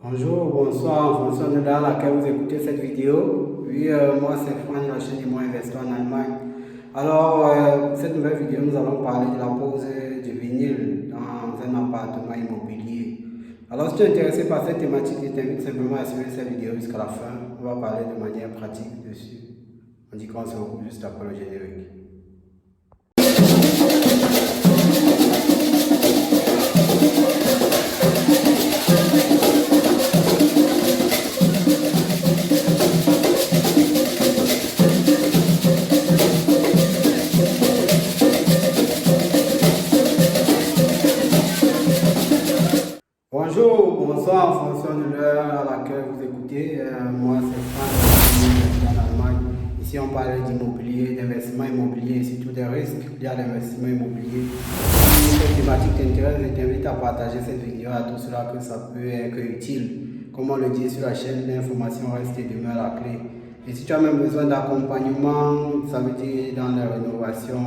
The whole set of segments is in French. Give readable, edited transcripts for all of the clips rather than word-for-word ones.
Bonjour, bonsoir, en fonction de l'heure à laquelle vous écoutez cette vidéo. Oui, moi c'est Franck de la chaîne Imo Investor en Allemagne. Alors, pour cette nouvelle vidéo, nous allons parler de la pose du vinyle dans un appartement immobilier. Alors, si tu es intéressé par cette thématique, je t'invite simplement à suivre cette vidéo jusqu'à la fin. On va parler de manière pratique dessus. On dit qu'on se retrouve juste après le générique. Bonjour, bonsoir en fonction de l'heure à laquelle vous écoutez. Moi c'est Franck en Allemagne. Ici on parle d'immobilier, d'investissement immobilier et surtout des risques liés à l'investissement immobilier. Si cette thématique t'intéresse, je t'invite à partager cette vidéo à tout cela que ça peut être utile. Comme on le dit sur la chaîne, l'information reste et demeure la clé. Et si tu as même besoin d'accompagnement, ça veut dire dans la rénovation,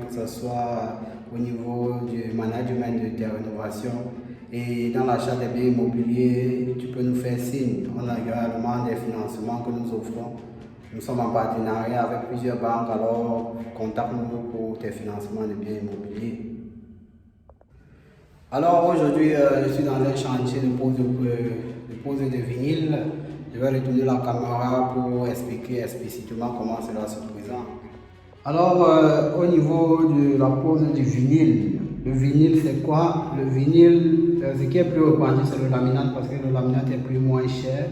que ce soit au niveau du management de tes rénovations et dans l'achat des biens immobiliers, tu peux nous faire signe. On a également des financements que nous offrons. Nous sommes en partenariat avec plusieurs banques, alors contacte-nous pour tes financements de biens immobiliers. Alors aujourd'hui, je suis dans un chantier de pose de vinyle. Je vais retourner la caméra pour expliquer explicitement comment cela se présente. Alors, au niveau de la pose du vinyle, le vinyle c'est quoi? Le vinyle, ce qui est plus répandu c'est le laminate parce que le laminate est plus moins cher.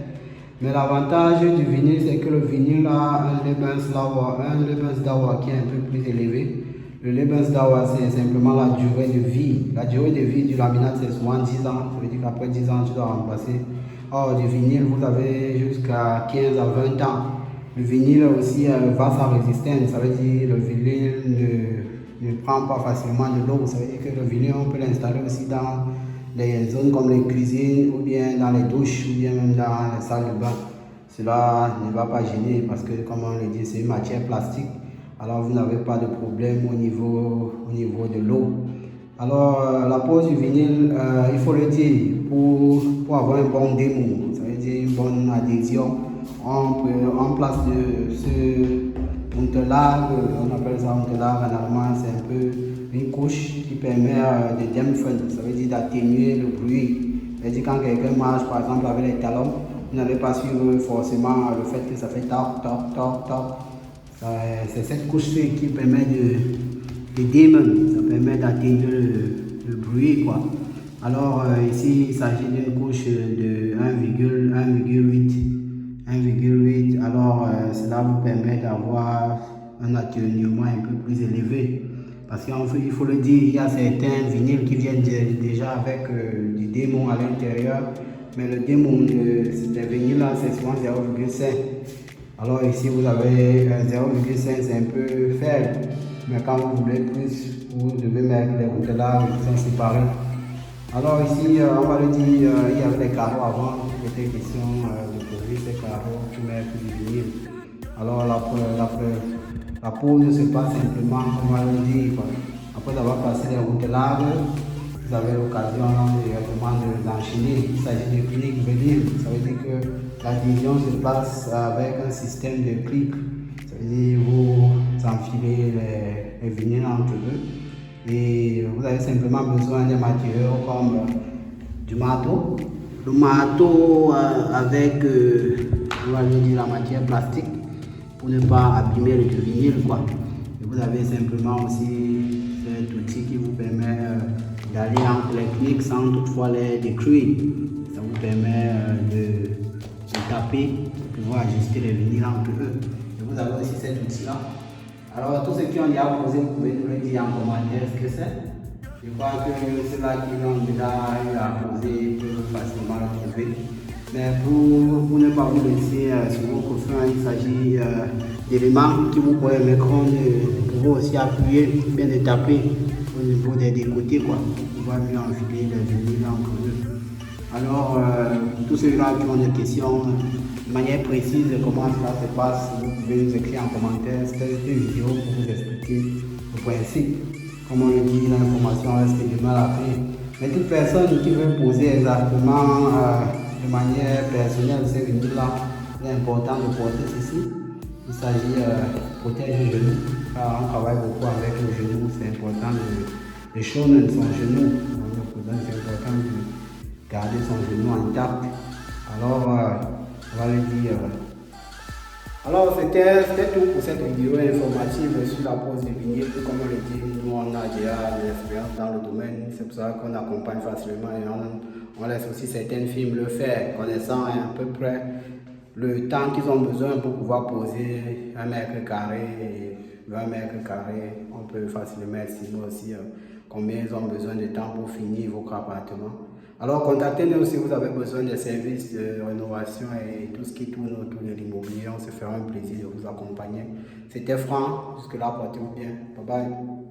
Mais l'avantage du vinyle c'est que le vinyle a un Lebensdauer qui est un peu plus élevé. Le Lebensdauer c'est simplement la durée de vie. La durée de vie du laminate c'est souvent 10 ans. Ça veut dire qu'après 10 ans tu dois remplacer. Or du vinyle vous avez jusqu'à 15 à 20 ans. Le vinyle aussi va sa résistance, ça veut dire que le vinyle ne prend pas facilement de l'eau. Ça veut dire que le vinyle on peut l'installer aussi dans les zones comme les cuisines ou bien dans les douches ou bien même dans les salles de bain. Cela ne va pas gêner parce que comme on le dit c'est une matière plastique. Alors vous n'avez pas de problème au niveau de l'eau. Alors la pose du vinyle, il faut le dire, pour avoir un bon démo, ça veut dire une bonne adhésion. En place de ce Unterlage, on appelle ça Unterlage en allemand, c'est un peu une couche qui permet de dämpfen, ça veut dire d'atténuer le bruit. Ça veut dire quand quelqu'un marche par exemple avec les talons, vous n'allez pas suivre forcément le fait que ça fait toc, toc, toc, toc. C'est cette couche qui permet de dämmen, ça permet d'atténuer le bruit quoi. Alors ici il s'agit d'une couche de 1,8. Alors cela vous permet d'avoir un atténuement un peu plus élevé. Parce qu'il faut le dire, il y a certains vinyles qui viennent déjà avec du démon à l'intérieur. Mais le démon de ces vinyles là c'est souvent 0,5. Alors ici vous avez 0,5, c'est un peu faible. Mais quand vous voulez plus, vous devez mettre les routelages qui sont séparés. Alors ici, on va le dire, il y avait des carreaux avant, il était question de poser ces carreaux pour mettre du vinyle. Alors la pose se passe simplement, on va le dire, quoi. Après avoir passé les routelages, vous avez l'occasion directement d'enchaîner. Il s'agit de clic vinyle, ça veut dire que l'adhésion se passe avec un système de clic. Ça veut dire que vous enfilez les vinyles entre eux. Et vous avez simplement besoin des matériaux comme du marteau. Le marteau avec on va dire la matière plastique pour ne pas abîmer le vinyle quoi. Et vous avez simplement aussi cet outil qui vous permet d'aller entre les clics sans toutefois les détruire. Ça vous permet de taper pour pouvoir ajuster les vinyles entre eux. Et vous avez aussi cet outil là. Alors, tous ceux qui ont déjà posé, vous pouvez nous le dire en commentaire ce que c'est. Je crois que ceux-là qui ont déjà eu à poser peuvent facilement le trouver. Mais pour ne pas vous laisser sur votre frein, il s'agit d'éléments qui vous permettront de pouvoir aussi appuyer, bien de taper au niveau des côtés, quoi, pour pouvoir mieux enfiler les vinyles entre eux. Alors, tous ceux-là qui ont des questions, de manière précise de comment cela se passe, vous pouvez nous écrire en commentaire. C'est une vidéo pour vous expliquer le principe. Comme on le dit, l'information reste de mal à faire. Mais toute personne qui veut poser exactement de manière personnelle, ces vinyles-là, il est important de porter ceci. Il s'agit de protéger le genou. Car on travaille beaucoup avec le genou, c'est important de schonen son genou. C'est important de garder son genou intact. Alors, on va le dire. Alors, c'était tout pour cette vidéo informative sur la pose de vinyle. Comme on le dit, nous, on a déjà de l'expérience dans le domaine. C'est pour ça qu'on accompagne facilement et on laisse aussi certaines firmes le faire, connaissant à peu près le temps qu'ils ont besoin pour pouvoir poser 1 mètre carré et 20 mètres carrés. On peut facilement estimer aussi combien ils ont besoin de temps pour finir votre appartement. Alors contactez-nous si vous avez besoin de services de rénovation et tout ce qui tourne autour de l'immobilier. On se fera un plaisir de vous accompagner. C'était Franck, jusque là portez-vous bien. Bye bye.